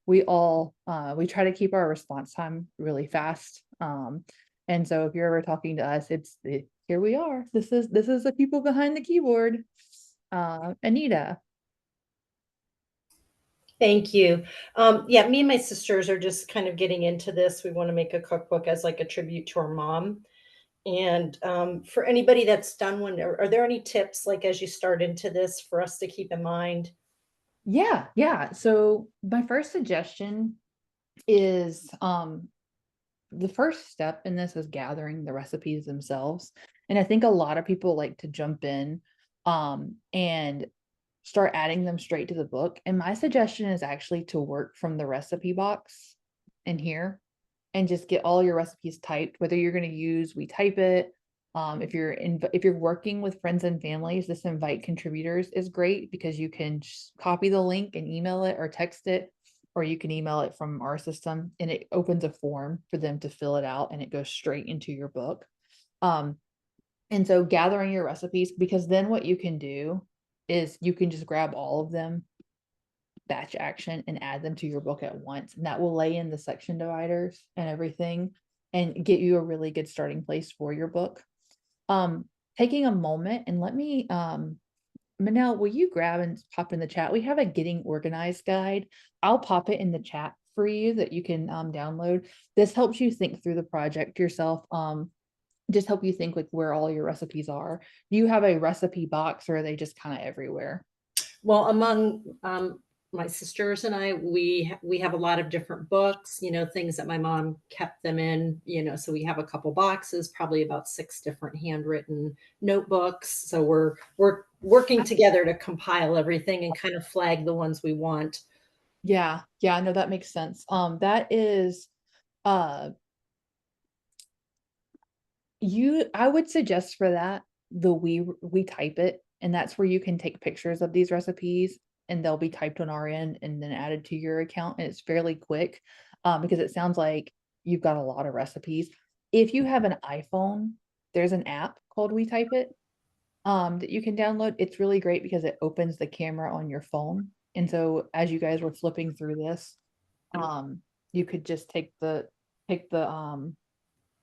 We all we try to keep our response time really fast. And so if you're ever talking to us, here we are. This is the people behind the keyboard. Anita. Thank you. Yeah, me and my sisters are just kind of getting into this. We want to make a cookbook as like a tribute to our mom. And for anybody that's done one, are there any tips like as you start into this for us to keep in mind? Yeah. So my first suggestion is the first step in this is gathering the recipes themselves. And I think a lot of people like to jump in and start adding them straight to the book. And my suggestion is actually to work from the recipe box in here and just get all your recipes typed, whether you're going to use We Type It. If you're working with friends and families, this invite contributors is great because you can just copy the link and email it or text it, or you can email it from our system and it opens a form for them to fill it out and it goes straight into your book. And so gathering your recipes, because then what you can do is you can just grab all of them, batch action, and add them to your book at once. And that will lay in the section dividers and everything and get you a really good starting place for your book. Taking a moment and let me, Manel, will you grab and pop in the chat? We have a getting organized guide. I'll pop it in the chat for you that you can download. This helps you think through the project yourself. Just help you think like where all your recipes are. Do you have a recipe box or are they just kind of everywhere? Well, among my sisters and I, we have a lot of different books, things that my mom kept them in, so we have a couple boxes, probably about 6 different handwritten notebooks. So we're working together to compile everything and kind of flag the ones we want. Yeah, no, that makes sense. That is I would suggest for that we type it, and that's where you can take pictures of these recipes and they'll be typed on our end and then added to your account, and it's fairly quick because it sounds like you've got a lot of recipes. If you have an iPhone, there's an app called We Type It that you can download. It's really great because it opens the camera on your phone, and so as you guys were flipping through this, you could just take the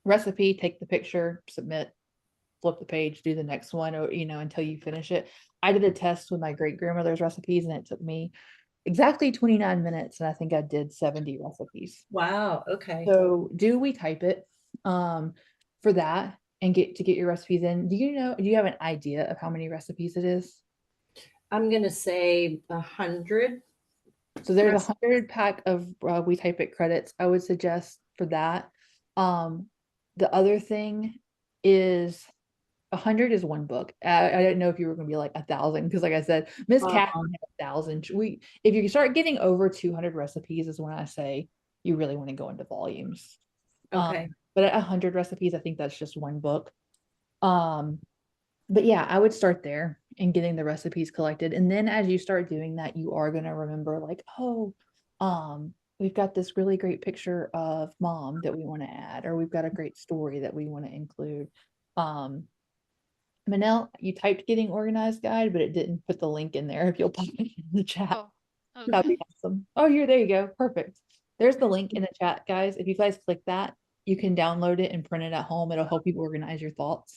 recipe, take the picture, submit, flip the page, do the next one, or until you finish it. I did a test with my great grandmother's recipes and it took me exactly 29 minutes, and I think I did 70 recipes. Wow. Okay. So do We Type It for that and get your recipes in. Do you have an idea of how many recipes it is? I'm gonna say 100. So there's 100 pack of We Type It credits. I would suggest for that. The other thing is 100 is one book. I didn't know if you were going to be like 1,000 because, like I said, Miss Cat had 1,000. If you start getting over 200 recipes, is when I say you really want to go into volumes. Okay. But at 100 recipes, I think that's just one book. But yeah, I would start there and getting the recipes collected, and then as you start doing that, you are going to remember like, oh, we've got this really great picture of mom that we want to add, or we've got a great story that we want to include. Manel, you typed getting organized guide, but it didn't put the link in there. If you'll pop it in the chat, Oh, that'd okay. be awesome. Oh, there you go. Perfect. There's the link in the chat, guys. If you guys click that, You can download it and print it at home. It'll help you organize your thoughts.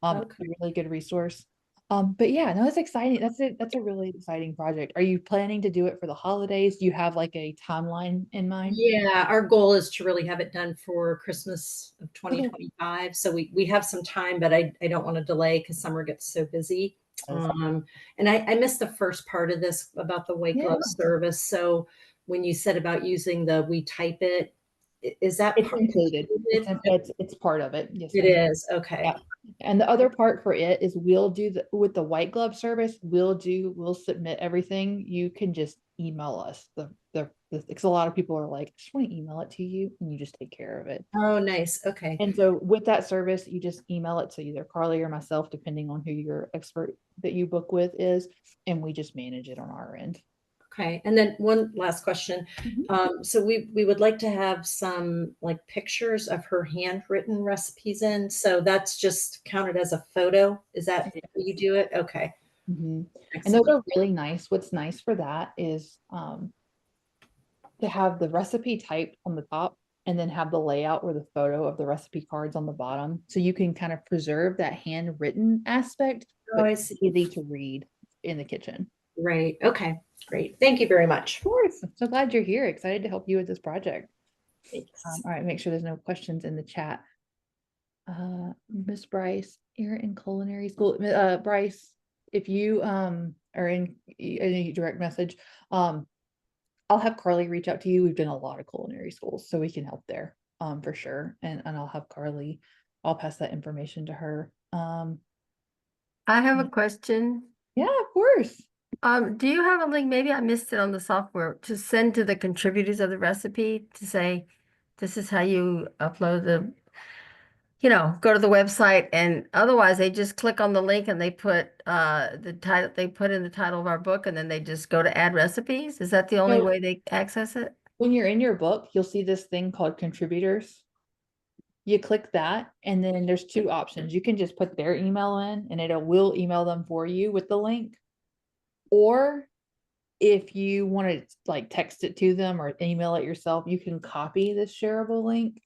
It's Okay. a really good resource. But yeah, no, it's exciting. That's a really exciting project. Are you planning to do it for the holidays? Do you have like a timeline in mind? Yeah, our goal is to really have it done for Christmas of Okay. 2025. So we have some time, but I don't want to delay because summer gets so busy. Yes. And I missed the first part of this about the white glove Yeah. service. So when you said about using the we type it, is that It's part included. included? It's part of it. Yes, It ma'am. is. Okay. Yeah. And the other part for it is we'll do with the white glove service, we'll submit everything. You can just email us because a lot of people are like, I just want to email it to you and you just take care of it. Oh, nice. Okay. And so with that service, you just email it to either Carly or myself, depending on who your expert that you book with is, and we just manage it on our end. Okay. And then one last question. So we would like to have some like pictures of her handwritten recipes in. So that's just counted as a photo. Is that how you do it? Okay. And Excellent. those are really nice. What's nice for that is to have the recipe typed on the top and then have the layout or the photo of the recipe cards on the bottom. So you can kind of preserve that handwritten aspect, Oh, but I it's see. easy to read in the kitchen. Right. Okay. Great. Thank you very much. Of course. I'm so glad you're here. Excited to help you with this project. Thanks. All right, make sure there's no questions in the chat. Miss Bryce, you're in culinary school. Bryce, if you are in any direct message, I'll have Carly reach out to you. We've done a lot of culinary schools, so we can help there for sure. And I'll have Carly, I'll pass that information to her. I have a question. Yeah, of course. Do you have a link? Maybe I missed it on the software to send to the contributors of the recipe to say, this is how you upload go to the website, and otherwise they just click on the link and they put the title, they put in the title of our book, and then they just go to add recipes. Is that the only So- way they access it? When you're in your book, you'll see this thing called contributors. You click that, and then there's two options. You can just put their email in and will email them for you with the link. Or if you want to like text it to them or email it yourself, you can copy this shareable link.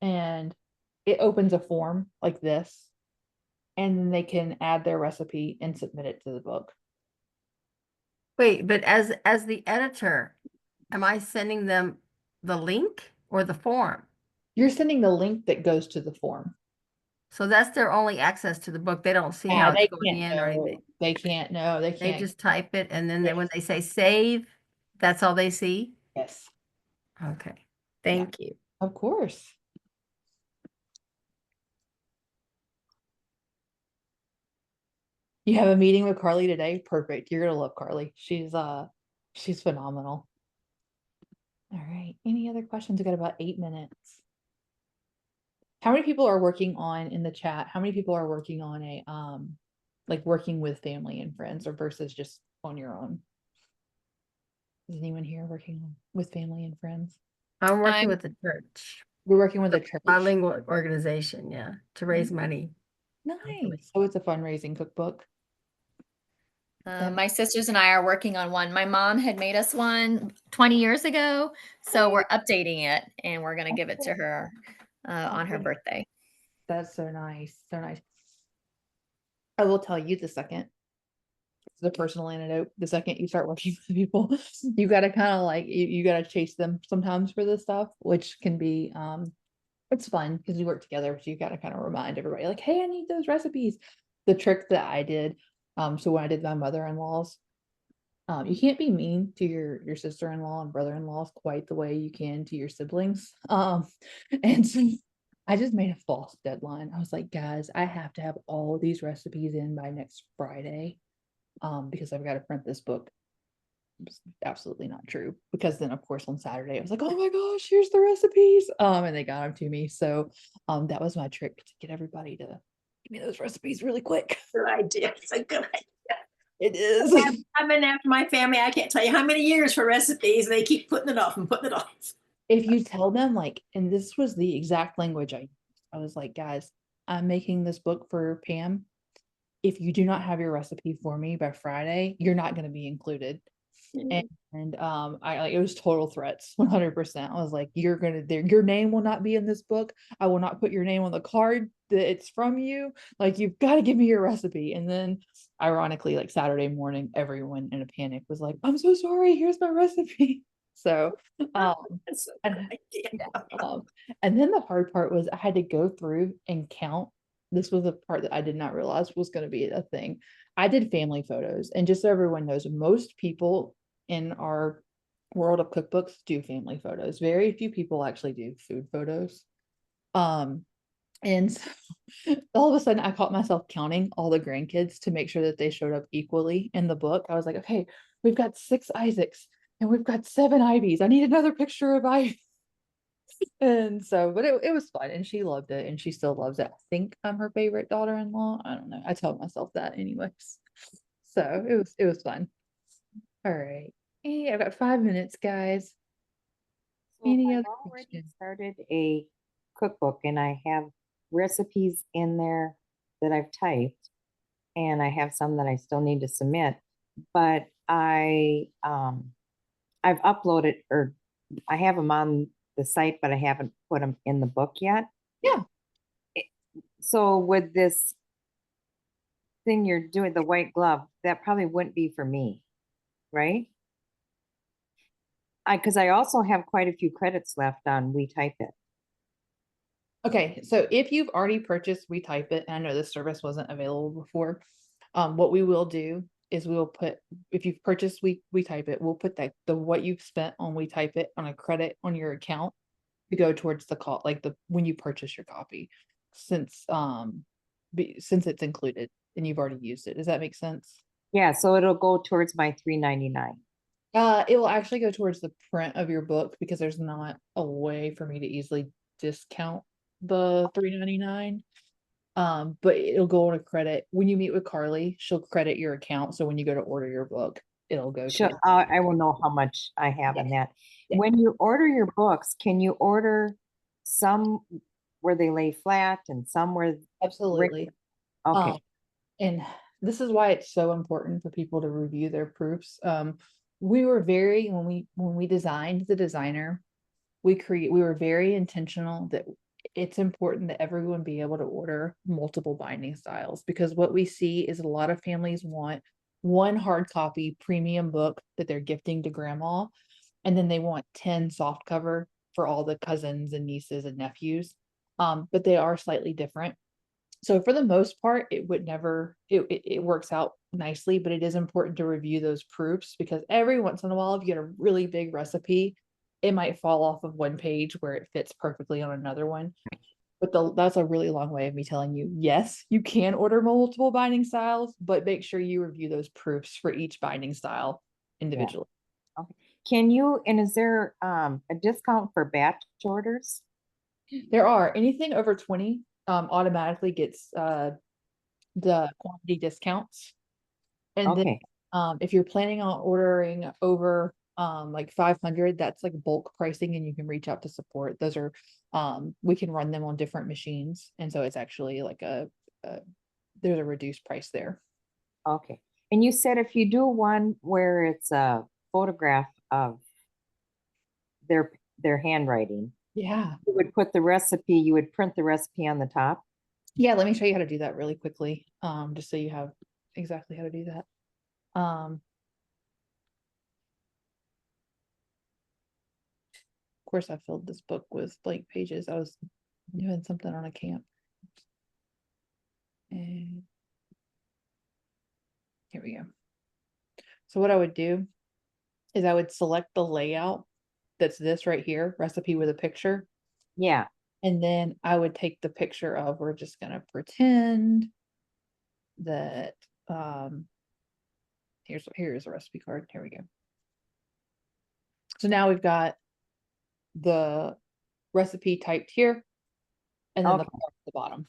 And it opens a form like this, and then they can add their recipe and submit it to the book. Wait, but as the editor, am I sending them the link or the form? You're sending the link that goes to the form. So that's their only access to the book. They don't see Yeah, how they it's going can't in or know. anything. They can't know. They They can't. just type it, and then Yes. when they say save, that's all they see? Yes, Okay, thank you. of course. You have a meeting with Carly today? Perfect. You're gonna love Carly. She's phenomenal. All right. Any other questions? We got about 8 minutes. How many people are working on in the chat? How many people are working on a like working with family and friends or versus just on your own? Is anyone here working with family and friends? I'm working I'm- with the church, We're working with a church. bilingual organization, yeah, to raise money. Nice. So it's a fundraising cookbook. My sisters and I are working on one. My mom had made us one 20 years ago, so we're updating it and we're going to give it to her on her birthday. That's so nice. So nice. I will tell you the personal antidote. The second you start working with people, you got to kind of like, you got to chase them sometimes for this stuff, which can be, it's fun because you work together, but you got to kind of remind everybody like, hey, I need those recipes. The trick that I did, so when I did my mother-in-law's, you can't be mean to your sister-in-law and brother-in-laws quite the way you can to your siblings. And so I just made a false deadline. I was like, guys, I have to have all these recipes in by next Friday, because I've got to print this book. It's absolutely not true, because then of course on Saturday I was like, oh my gosh, here's the recipes. And they got them to me. So that was my trick to get everybody to give me those recipes really quick. Good idea. It's a good idea. It is. I've been after my family. I can't tell you how many years for recipes. And they keep putting it off and putting it off. If you tell them like, and this was the exact language I was like, guys, I'm making this book for Pam. If you do not have your recipe for me by Friday, you're not going to be included. And I like, it was total threats, 100%. I was like, you're gonna your name will not be in this book. I will not put your name on the card that it's from you. Like, you've got to give me your recipe. And then ironically, like Saturday morning, everyone in a panic was like, I'm so sorry, here's my recipe. So That's a and, good idea. and then the hard part was I had to go through and count. This was a part that I did not realize was going to be a thing. I did family photos, and just so everyone knows, most people in our world of cookbooks do family photos. Very few people actually do food photos. And so all of a sudden I caught myself counting all the grandkids to make sure that they showed up equally in the book. I was like, okay, we've got 6 Isaacs and we've got 7 Ivies. I need another picture of Ivy. And so, but it was fun, and she loved it, and she still loves it. I think I'm her favorite daughter-in-law. I don't know. I tell myself that anyways. So it was fun. All right. Hey, I've got 5 minutes, guys. So Any I've other already questions? started a cookbook and I have recipes in there that I've typed, and I have some that I still need to submit, but I've uploaded, or I have them on the site, but I haven't put them in the book yet. Yeah. So with this thing you're doing, the white glove, that probably wouldn't be for me, right? Because I also have quite a few credits left on We Type It. Okay, so if you've already purchased We Type It, and I know this service wasn't available before, what we will do is we will put, if you've purchased We Type It, we'll put that what you've spent on We Type It on a credit on your account to go towards the call, like when you purchase your copy, since since it's included and you've already used it. Does that make sense? Yeah, so it'll go towards my $3.99. It will actually go towards the print of your book because there's not a way for me to easily discount the $3.99. But it'll go on a credit. When you meet with Carly, she'll credit your account. So when you go to order your book, it'll go Sure, to I will know how much I have in that. Yeah. When you order your books, can you order some where they lay flat and some where? absolutely. Okay, And this is why it's so important for people to review their proofs. We were very, when we designed the designer, we were very intentional that it's important that everyone be able to order multiple binding styles, because what we see is a lot of families want one hard copy premium book that they're gifting to grandma, and then they want 10 soft cover for all the cousins and nieces and nephews. But they are slightly different. So for the most part, it would never, it works out nicely, but it is important to review those proofs, because every once in a while, if you get a really big recipe, it might fall off of one page where it fits perfectly on another one. But that's a really long way of me telling you, yes, you can order multiple binding styles, but make sure you review those proofs for each binding style individually. okay. Can you, and is there a discount for batch orders? There are, anything over 20 automatically gets the quantity discounts. And then Okay, if you're planning on ordering over like 500, that's like bulk pricing, and you can reach out to support. Those are we can run them on different machines, and so it's actually like there's a reduced price there. okay. And you said if you do one where it's a photograph of their handwriting, Yeah. you would put the recipe, you would print the recipe on the top? Yeah, let me show you how to do that really quickly. Just so you have exactly how to do that. Of course, I filled this book with blank pages. I was doing something on a camp. And here we go. So what I would do is I would select the layout that's this right here, recipe with a picture. Yeah, And then I would take the picture of, we're just gonna pretend that here's a recipe card. Here we go. So now we've got the recipe typed here, and then the Okay. part at the bottom.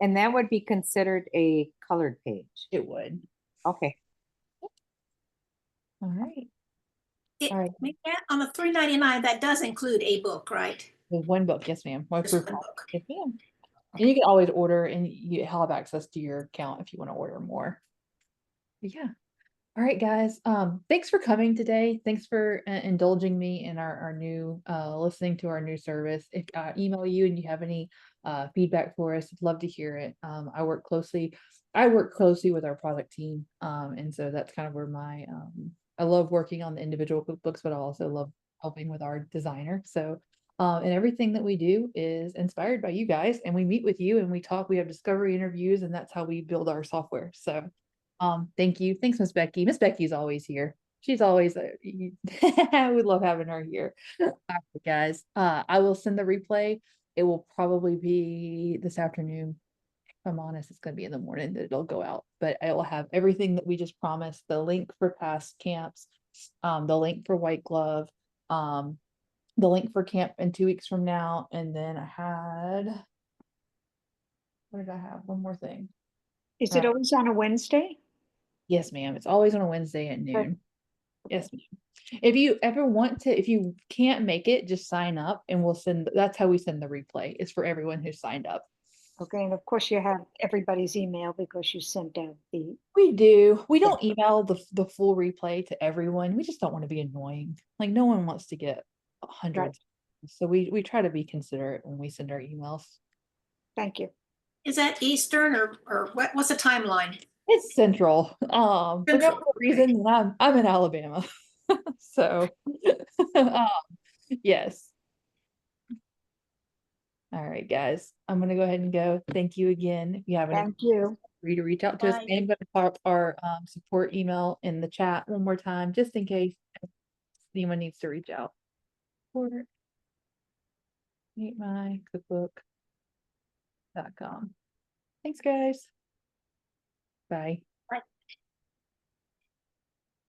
and that would be considered a colored page. It would. Okay, All right. It- All right. On the $3.99, that does include a book, right? With one book, yes, ma'am. One Just proof one copy. book. Yes, ma'am. And you can always order, and you have access to your account if you want to order more. But yeah. All right, guys. Thanks for coming today. Thanks for indulging me in our new listening to our new service. If I email you and you have any feedback for us, I'd love to hear it. I work closely with our product team. And so that's kind of where I love working on the individual cookbooks, but I also love helping with our designer. So and everything that we do is inspired by you guys, and we meet with you and we talk, we have discovery interviews, and that's how we build our software. So thank you. Thanks, Miss Becky. Miss Becky's always here. She's always we love having her here. All right, guys. I will send the replay. It will probably be this afternoon. If I'm honest, it's gonna be in the morning that it'll go out, but I will have everything that we just promised, the link for past camps, the link for White Glove, the link for camp in 2 weeks from now, and then what did I have? One more thing. Is it Right. always on a Wednesday? Yes, ma'am. It's always on a Wednesday at Okay. noon. Yes, ma'am. If you ever want to, if you can't make it, just sign up and that's how we send the replay. It's for everyone who signed up. Okay, and of course you have everybody's email because you sent out the, We do. We don't email the full replay to everyone. We just don't want to be annoying. Like no one wants to get hundreds. So we try to be considerate when we send our emails. thank you. Is that Eastern or what's the timeline? It's central. For no Central, reason, I'm in Alabama. So yes. All right, guys. I'm gonna go ahead and go. Thank you again. If you have any, Thank you. free to reach out to us. Bye. I'm gonna pop our support email in the chat one more time, just in case anyone needs to reach out. Support meetmycookbook.com. Thanks, guys. Bye.